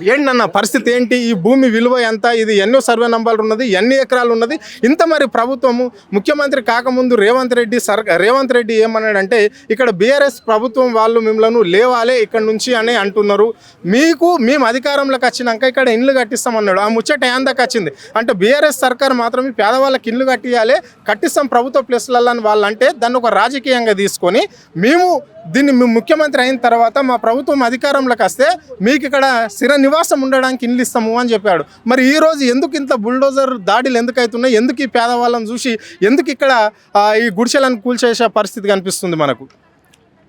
ఏంటన్న పరిస్థితి ఏంటి? ఈ భూమి విలువ ఎంత? ఇది ఎన్నో సర్వే నంబర్లు ఉన్నది, ఎన్ని ఎకరాలు ఉన్నది? ఇంత మరి ప్రభుత్వము ముఖ్యమంత్రి కాకముందు రేవంత్ రెడ్డి ఏమన్నాడంటే ఇక్కడ బీఆర్ఎస్ ప్రభుత్వం వాళ్ళు మిమ్మల్ని లేవాలే ఇక్కడ నుంచి అని అంటున్నారు. మేము అధికారంలోకి వచ్చినాక ఇక్కడ ఇండ్లు కట్టిస్తామన్నాడు. ఆ ముచ్చట ఏందాక వచ్చింది అంటే బీఆర్ఎస్ సర్కార్ మాత్రమే పేదవాళ్ళకి ఇండ్లు కట్టిస్తాం ప్రభుత్వ ప్లేస్లలో అని వాళ్ళు అంటే దాన్ని ఒక రాజకీయంగా తీసుకొని మేము ముఖ్యమంత్రి అయిన తర్వాత మా ప్రభుత్వం అధికారంలోకి వస్తే మీకు ఇక్కడ స్థిర నివాసం ఉండడానికి ఇండ్లు ఇస్తాము అని చెప్పాడు. మరి ఈ రోజు ఎందుకు ఇంత బుల్డోజర్ దాడులు ఎందుకు అవుతున్నాయి? ఎందుకు ఈ పేదవాళ్ళని చూసి ఎందుకు ఇక్కడ ఈ గుడిసెలను కూల్చేసే పరిస్థితి కనిపిస్తుంది మనకు?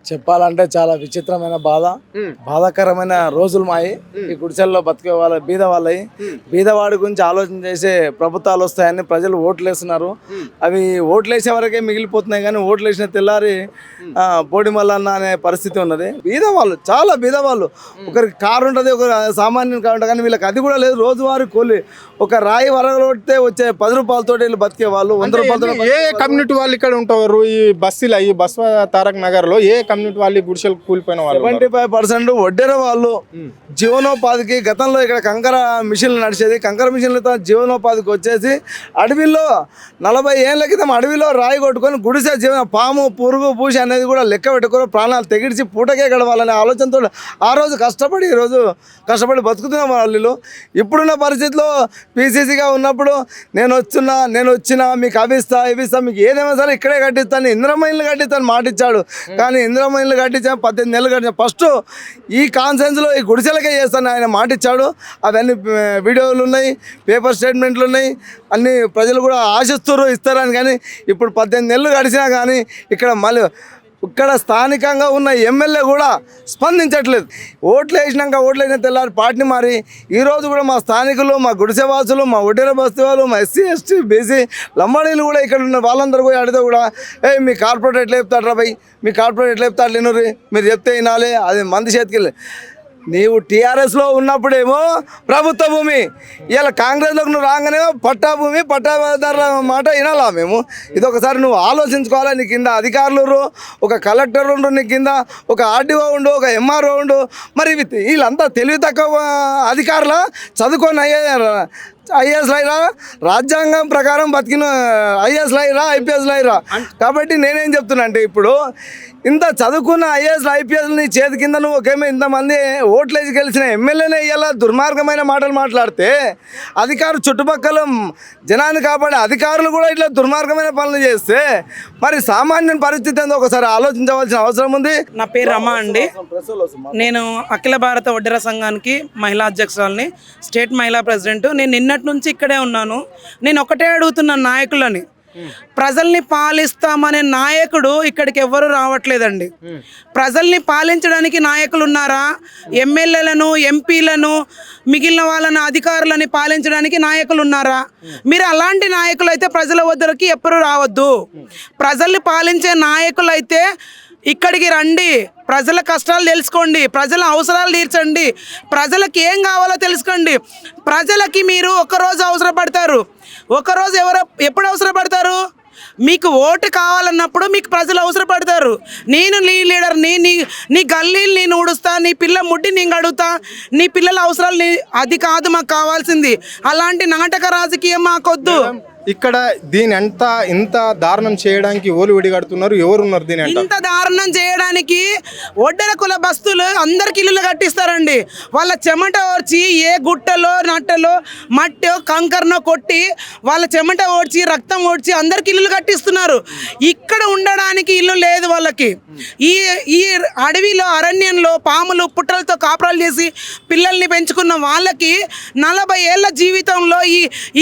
చెప్పాలంటే చాలా విచిత్రమైన బాధాకరమైన రోజులు మాయి. ఈ గుడిసెల్లో బతికే వాళ్ళ బీద వాళ్ళవి బీదవాడి గురించి ఆలోచన చేసే ప్రభుత్వాలు వస్తాయని ప్రజలు ఓట్లు వేస్తున్నారు. అవి ఓట్లు వేసే వరకే మిగిలిపోతున్నాయి కానీ ఓట్లు వేసిన తెల్లారి బోడి మల్లన్న అనే పరిస్థితి ఉన్నది. బీదవాళ్ళు చాలా బీదవాళ్ళు, ఒకరికి కారు ఉంటుంది, ఒకరు సామాన్యం కారు ఉంటుంది, కానీ వీళ్ళకి అది కూడా లేదు. రోజువారీ కూలి ఒక రాయి వరగొడితే వచ్చే 10 రూపాయలతో వీళ్ళు బతికే వాళ్ళు 100 రూపాయలతో. ఏ కమ్యూనిటీ వాళ్ళు ఇక్కడ ఉంటారు? ఈ బస్వ తారక్ నగర్ లో ఏ కమ్యూనిటీ వాళ్ళు గుడిసెలు కూలిపోయిన వాళ్ళు 75% వడ్డెర వాళ్ళు జీవనోపాధికి. గతంలో ఇక్కడ కంకర మిషన్లు నడిచేది, కంకర మిషన్లతో జీవనోపాధికి వచ్చేసి అడవిలో 40 ఏళ్ళ క్రితం అడవిలో రాయి కొట్టుకొని గుడిసె పాము పురుగు పూసి అనేది కూడా లెక్క పెట్టుకొని ప్రాణాలు తెగిడిచి పూటకే గడవాలనే ఆలోచనతో ఆ రోజు కష్టపడి ఈరోజు కష్టపడి బతుకుతున్నాం వాళ్ళు. ఇప్పుడున్న పరిస్థితిలో పీసీసీగా ఉన్నప్పుడు నేను వచ్చినా మీకు అవిస్తా ఇవిస్తా మీకు ఏదేమైనా సరే ఇక్కడే కట్టిస్తాను, ఇంద్రమైన్లు కట్టిస్తాను మాటిచ్చాడు. కానీ ఇంద్రమైన్లు కట్టించాను 18 నెలలు కట్టించాను. ఫస్ట్ ఈ కాన్సెన్స్లో ఈ గుడిసెలకే చేస్తాను ఆయన మాటిచ్చాడు. అవన్నీ వీడియోలు ఉన్నాయి, పేపర్ స్టేట్మెంట్లు ఉన్నాయి, అన్ని ప్రజలు కూడా ఆశిస్తారు ఇస్తారని. కానీ ఇప్పుడు 18 నెలలు గడిచినా కానీ ఇక్కడ స్థానికంగా ఉన్న ఎమ్మెల్యే కూడా స్పందించట్లేదు. ఓట్లు వేసిన తెల్లారి పార్టీ మారి ఈరోజు కూడా మా స్థానికులు, మా గుడిసెవాసులు, మా ఒడ్డెర బస్తీ వాళ్ళు, మా ఎస్సీ ఎస్టీ బీసీ లంబాడీలు కూడా ఇక్కడ ఉన్న వాళ్ళందరూ పోయి అడిగితే కూడా మీ కార్పొరేట్ ఎట్లా చెప్తాడు రా భయ్, మీ కార్పొరేట్ ఎట్లా చెప్తాడు లేనురి, మీరు చెప్తే వినాలి, అది మంది చేతికి. నీవు టీఆర్ఎస్లో ఉన్నప్పుడేమో ప్రభుత్వ భూమి, ఇలా కాంగ్రెస్లోకి నువ్వు రాగానేమో పట్టా భూమి పట్టాదారుల మాట వినాలా మేము? ఇది ఒకసారి నువ్వు ఆలోచించుకోవాలి. నీ కింద అధికారులు ఒక కలెక్టర్ ఉండు, నీ కింద ఒక ఆర్డీఓ ఉండు, ఒక ఎంఆర్ఓ ఉండు. మరి వీళ్ళంతా తెలివి తక్కువ అధికారుల చదువుకొని ఐఏఎస్ లైరా, రాజ్యాంగం ప్రకారం బతికిన ఐఏఎస్ లైరా, ఐపీఎస్ లైరా. కాబట్టి నేనేం చెప్తున్నా అంటే ఇప్పుడు ఇంత చదువుకున్న ఐఏఎస్ ఐపీఎస్ని చేతి కింద నువ్వు ఒకేమో ఇంతమంది ఓట్లేసి గెలిచిన ఎమ్మెల్యేనే ఇలా దుర్మార్గమైన మాటలు మాట్లాడితే చుట్టుపక్కల జనాన్ని కాపాడే అధికారులు కూడా ఇట్లా దుర్మార్గమైన పనులు చేస్తే మరి సామాన్య పరిస్థితి ఏందో ఒకసారి ఆలోచించవలసిన అవసరం ఉంది. నా పేరు రమా అండి. నేను అఖిల భారత ఒడ్డెర సంఘానికి మహిళా అధ్యక్షురాలని, స్టేట్ మహిళా ప్రెసిడెంట్. నేను నిన్నటి నుంచి ఇక్కడే ఉన్నాను. నేను ఒకటే అడుగుతున్న నాయకులని, ప్రజల్ని పాలిస్తామనే నాయకుడు ఇక్కడికి ఎవరు రావట్లేదండి. ప్రజల్ని పాలించడానికి నాయకులు ఉన్నారా? ఎమ్మెల్యేలను, ఎంపీలను, మిగిలిన వాళ్ళని అధికారులని పాలించడానికి నాయకులు ఉన్నారా? మీరు అలాంటి నాయకులు అయితే ప్రజల వద్దకి ఎప్పుడు రావద్దు. ప్రజల్ని పాలించే నాయకులు అయితే ఇక్కడికి రండి, ప్రజల కష్టాలు తెలుసుకోండి, ప్రజల అవసరాలు తీర్చండి, ప్రజలకు ఏం కావాలో తెలుసుకోండి. ప్రజలకి మీరు ఒకరోజు అవసరపడతారు, ఒకరోజు ఎప్పుడు అవసరపడతారు? మీకు ఓటు కావాలన్నప్పుడు మీకు ప్రజలు అవసరపడతారు. నేను నీ లీడర్ని, నీ గల్లీలు నేను ఊడుస్తా, నీ పిల్ల ముడ్డి నేను అడుగుతా, నీ పిల్లల అవసరాలు అది కాదు మాకు కావాల్సింది. అలాంటి నాటక రాజకీయం మాకొద్దు. ఇక్కడ దీని ఇంత దారుణం చేయడానికి ఎవరు విడిగడుతున్నారు? ఎవరున్నారు దీని ఇంత దారుణం చేయడానికి? ఒడ్డెర కుల బస్తులు అందరికి ఇల్లు కట్టిస్తారండి. వాళ్ళ చెమట ఓడ్చి ఏ గుట్టలో నట్టలో మట్టో కంకరనో కొట్టి వాళ్ళ చెమట ఓడ్చి రక్తం ఓడ్చి అందరికి ఇల్లు కట్టిస్తున్నారు. ఇక్కడ ఉండడానికి ఇల్లు లేదు వాళ్ళకి. ఈ అడవిలో అరణ్యంలో పాములు పుట్టలతో కాపురాలు చేసి పిల్లల్ని పెంచుకున్న వాళ్ళకి 40 ఏళ్ళ జీవితంలో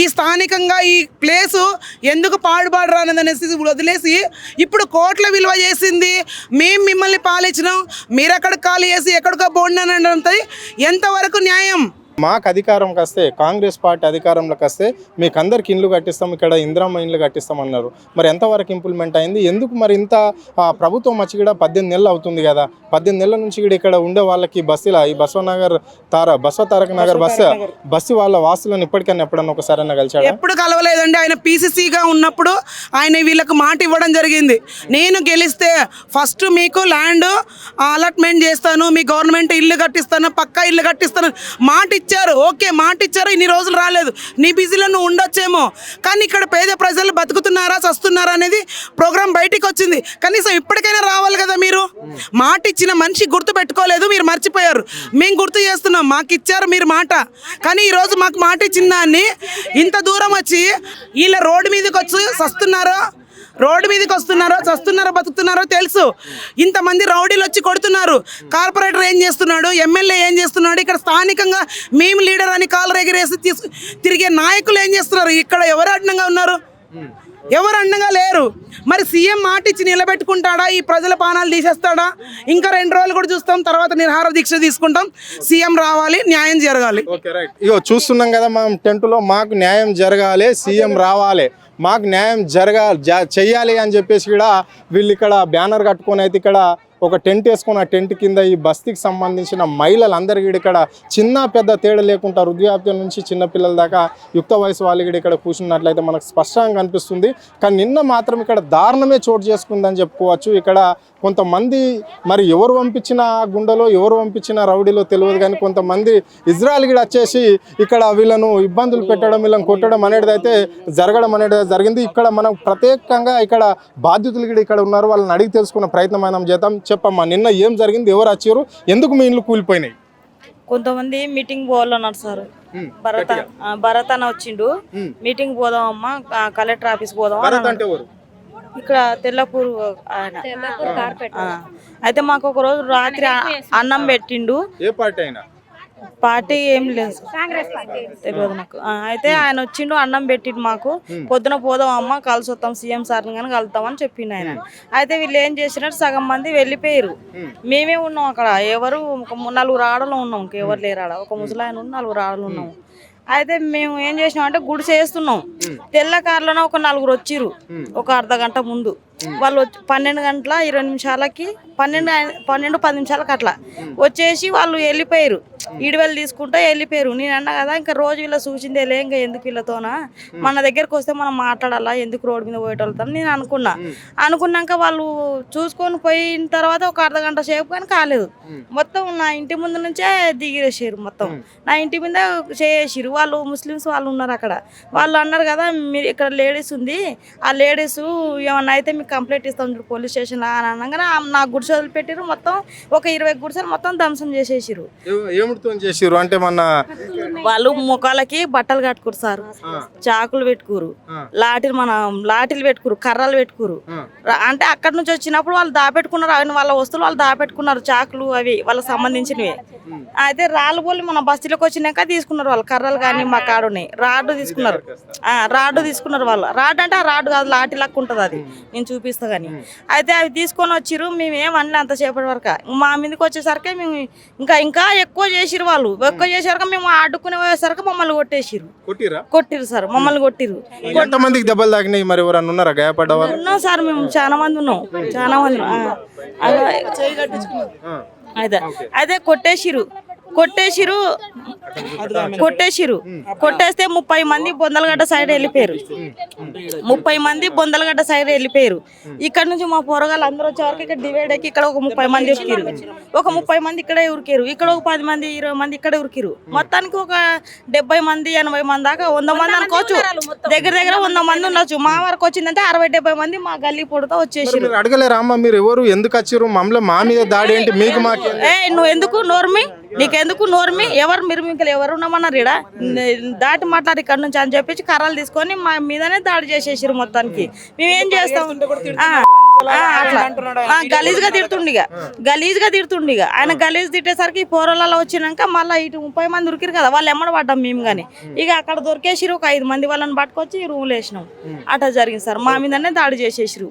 ఈ స్థానికంగా ఈ ప్లేసు ఎందుకు పాడుబాడరానదనేసి వదిలేసి ఇప్పుడు కోట్ల విలువ చేసింది. మేము మిమ్మల్ని పాలించినాం, మీరు ఎక్కడికి ఖాళీ చేసి ఎక్కడికో బోండి అని ఎంతవరకు న్యాయం? మాకు అధికారంకి వస్తే, కాంగ్రెస్ పార్టీ అధికారంలోకి వస్తే మీకు అందరికి ఇండ్లు కట్టిస్తాం, ఇక్కడ ఇందిరమ్మ ఇండ్లు కట్టిస్తాం అన్నారు. మరి ఎంతవరకు ఇంప్లిమెంట్ అయింది? ఎందుకు మరి ఇంత ప్రభుత్వం వచ్చి కూడా 18 నెలలు అవుతుంది కదా, 18 నెలల నుంచి కూడా ఇక్కడ ఉండే వాళ్ళకి బస్సులా ఈ బసవ తారక నగర్ బస్సు వాళ్ళ వాసులను ఇప్పటికైనా ఎప్పుడన్నా ఒకసారైనా కలిసాడు? ఎప్పుడు కలవలేదండి. ఆయన పీసీసీగా ఉన్నప్పుడు ఆయన వీళ్ళకి మాట ఇవ్వడం జరిగింది. నేను గెలిస్తే ఫస్ట్ మీకు ల్యాండ్ అలాట్మెంట్ చేస్తాను, మీ గవర్నమెంట్ ఇల్లు కట్టిస్తాను, పక్కా ఇల్లు కట్టిస్తాను మాట ఇచ్చారు. ఓకే, మాట ఇచ్చారు, ఇన్ని రోజులు రాలేదు. నీ బిజీలో నువ్వు ఉండొచ్చేమో, కానీ ఇక్కడ పేద ప్రజలు బతుకుతున్నారా చస్తున్నారా అనేది ప్రోగ్రామ్ బయటికి వచ్చింది. కనీసం ఇప్పటికైనా రావాలి కదా. మీరు మాట ఇచ్చిన మనిషి గుర్తు పెట్టుకోలేదు, మీరు మర్చిపోయారు. మేము గుర్తు చేస్తున్నాం, మాకు ఇచ్చారు మీరు మాట, కానీ ఈరోజు మాకు మాట ఇచ్చిన దాన్ని ఇంత దూరం వచ్చి వీళ్ళ రోడ్డు మీదకి వచ్చి చస్తున్నారో బతుకుతున్నారో తెలుసు. ఇంతమంది రౌడీలు వచ్చి కొడుతున్నారు. కార్పొరేటర్ ఏం చేస్తున్నాడు, ఎమ్మెల్యే ఏం చేస్తున్నాడు, ఇక్కడ స్థానికంగా మేము లీడర్ అని కాలర్ ఎగిరేసి తిరిగే నాయకులు ఏం చేస్తున్నారు? ఇక్కడ ఎవరు అడ్డంగా ఉన్నారు? ఎవరు అండగా లేరు. మరి సీఎం మాట ఇచ్చి నిలబెట్టుకుంటాడా? ఈ ప్రజల పానాలు తీసేస్తాడా? ఇంకా 2 రోజులు కూడా చూస్తాం, తర్వాత నిరాహార దీక్ష తీసుకుంటాం. సీఎం రావాలి, న్యాయం జరగాలి. ఇగో చూస్తున్నాం కదా మనం టెంట్లో, మాకు న్యాయం జరగాలి, సీఎం రావాలి, మాకు న్యాయం చెయ్యాలి అని చెప్పేసి కూడా వీళ్ళు ఇక్కడ బ్యానర్ కట్టుకొని అయితే ఇక్కడ ఒక టెంట్ వేసుకొని ఆ టెంట్ కింద ఈ బస్తీకి సంబంధించిన మహిళలందరికీ ఇక్కడ చిన్న పెద్ద తేడా లేకుండా వృద్ధాప్యం నుంచి చిన్నపిల్లల దాకా యుక్త వయసు వాళ్ళు ఇక్కడ కూర్చున్నట్లయితే మనకు స్పష్టంగా కనిపిస్తుంది. కానీ నిన్న మాత్రం ఇక్కడ దారుణమే చోటు చేసుకుందని చెప్పుకోవచ్చు. ఇక్కడ కొంతమంది మరి ఎవరు పంపించిన గుండెలో ఎవరు పంపించిన రౌడీలో తెలియదు, కానీ కొంతమంది ఇజ్రాయల్ కూడా వచ్చేసి ఇక్కడ వీళ్ళను ఇబ్బందులు పెట్టడం, వీళ్ళని కొట్టడం అనేది అయితే జరగడం అనేది జరిగింది. ఇక్కడ మనం ప్రత్యేకంగా ఇక్కడ బాధ్యతలు కూడా ఇక్కడ ఉన్నారు, వాళ్ళని అడిగి తెలుసుకున్న ప్రయత్నం మనం చేద్దాం. చెప్పమ్మా, నిన్న ఏం జరిగింది, ఎవరు వచ్చారు, ఎందుకు మీ ఇండ్లు కూలిపోయినాయి? కొంతమంది మీటింగ్ పోవాలన్నారు సార్. భరత్ అన్న వచ్చిండు, మీటింగ్ పోదామమ్మా, కలెక్టర్ ఆఫీస్ పోదాం. ఇక్కడ తెల్లపూరు ఆయన. అయితే మాకు ఒక రోజు రాత్రి అన్నం పెట్టిండు. ఏ పార్టీ అయినా? పార్టీ ఏం లేదు, తెలియదు నాకు. అయితే ఆయన వచ్చిండు, అన్నం పెట్టిండు మాకు. పొద్దున పోదాం అమ్మ, కలిసి వస్తాం సీఎం సార్ని కానీ కలుద్దామని చెప్పిండు ఆయన. అయితే వీళ్ళు ఏం చేసినట్టు సగం మంది వెళ్ళిపోయారు. మేమే ఉన్నాం అక్కడ, ఎవరు 4 ఆడలు ఉన్నాం, ఇంకెవరు లేరు ఆడ. ఒక ముసలాయన 4 ఆడలు ఉన్నాం. అయితే మేము ఏం చేసినాం అంటే గుడి చేస్తున్నాం. తెల్ల కార్లోనే ఒక 4 వచ్చిర్రు ఒక అర్ధ గంట ముందు. వాళ్ళు 12 గంటల 20 నిమిషాలకి 12-10 నిమిషాలకి అట్లా వచ్చేసి వాళ్ళు వెళ్ళిపోయారు. ఈడువెళ్ళి తీసుకుంటా వెళ్ళిపోయారు. నేను అన్నా కదా, ఇంకా రోజు వీళ్ళ చూసిందేలే, ఇంకా ఎందుకు వీళ్ళతోనా, మన దగ్గరకు వస్తే మనం మాట్లాడాలా, ఎందుకు రోడ్డు మీద పోయేటోళ్తాం నేను అనుకున్నాక వాళ్ళు చూసుకొని పోయిన తర్వాత ఒక అర్ధ గంట సేపు కానీ కాలేదు. మొత్తం నా ఇంటి ముందు నుంచే దిగిరేసారు. మొత్తం నా ఇంటి మీద చేసేసారు. వాళ్ళు ముస్లిమ్స్ వాళ్ళు ఉన్నారు అక్కడ. వాళ్ళు అన్నారు కదా, మీరు ఇక్కడ లేడీస్ ఉంది, ఆ లేడీస్ ఏమన్నా అయితే మీకు కంప్లైంట్ ఇస్తాం పోలీస్ స్టేషన్లో అని అనగానే నా గుడిసె వదిలిపెట్టారు. మొత్తం ఒక 20 గుడిసెలు మొత్తం ధ్వంసం చేసేసారు. అంటే మన వాళ్ళు ముఖాలకి బట్టలు కట్టుకోరు సార్, చాకులు పెట్టుకోరు, లాఠీలు పెట్టుకోరు, కర్రలు పెట్టుకోరు. అంటే అక్కడ నుంచి వచ్చినప్పుడు వాళ్ళు దాపెట్టుకున్నారు, ఆయన వాళ్ళ వస్తువులు వాళ్ళు దాపెట్టుకున్నారు, చాకులు అవి వాళ్ళకి సంబంధించినవి. అయితే రాళ్ళు పోలి మన బస్తీలోకి వచ్చినాక తీసుకున్నారు వాళ్ళు. కర్రలు కానీ మా కాడున్నాయి. రాడ్డు తీసుకున్నారు వాళ్ళు. రాడ్ అంటే ఆ రాడ్డు కాదు, లాఠీ లెక్క ఉంటుంది, అది నేను చూపిస్తా కానీ. అయితే అవి తీసుకొని వచ్చిర్రు. మేము ఏమన్నా అంతసేపటి వరకు మా మీదకి వచ్చేసరికి మేము ఇంకా ఎక్కువ చేసిరు. వాళ్ళు ఎక్కువ చేసేసరికి మేము అడ్డుకునే పోయేసరికి మమ్మల్ని కొట్టిరు సార్, మమ్మల్ని కొట్టిరు. ఎంతమందికి దెబ్బలు తాకినాయి? మరి ఎవరన్నా ఉన్నారా గాయపడ్డవాళ్ళు? ఉన్నాం సార్, మేము చాలా మంది ఉన్నాం. అయితే కొట్టేసిరు. కొట్టేస్తే 30 మంది బొందలగడ్డ సైడ్ వెళ్ళిపోయారు. 30 మంది బొందలగడ్డ సైడ్ వెళ్ళిపోయారు. ఇక్కడ నుంచి మా పోరగాళ్ళు అందరూ వచ్చేవరకు ఇక్కడ డివైడ్ అయ్యి ఇక్కడ ఒక 30 మంది ఉరికిరు. ఒక 30 మంది ఇక్కడే ఉరికారు. ఇక్కడ ఒక 10 మంది 20 మంది ఇక్కడే ఉరికిరు. మొత్తానికి ఒక 70 మంది 80 మంది దాకా 100 మంది అనుకోవచ్చు. దగ్గర 100 మంది ఉండొచ్చు. మా వరకు వచ్చిందంటే 60-70 మంది మా గల్లీ పొడితో వచ్చేసి అడగలేరా అమ్మ, మీరు ఎవరు, ఎందుకు వచ్చారు, మమ్మల్ని మా మీద దాడి ఏంటి, మీకు మాకు నువ్వు ఎందుకు నోర్మి, నీకెందుకు నోర్మి, ఎవరు మీరు మీకు ఎవరు ఉన్నామన్నారు ఇక్కడ దాటి మాట్లాడి ఇక్కడ నుంచి అని చెప్పేసి కర్రలు తీసుకొని మా మీదనే దాడి చేసేసారు. మొత్తానికి మేమేం చేస్తాం, అట్లా గలీజ్గా తిడుతుండిగా ఆయన గలీజ్ తిట్టేసరికి పోరలలో వచ్చినాక మళ్ళీ ఇటు 30 మంది ఉరికిరు కదా, వాళ్ళు ఎమ్మడ పడ్డాం మేము కానీ. ఇక అక్కడ దొరికేసిరు. ఒక 5 మంది వాళ్ళని పట్టుకొచ్చి రూమ్లో వేసినాం. అట్లా జరిగింది సార్, మా మీదనే దాడి చేసేసారు.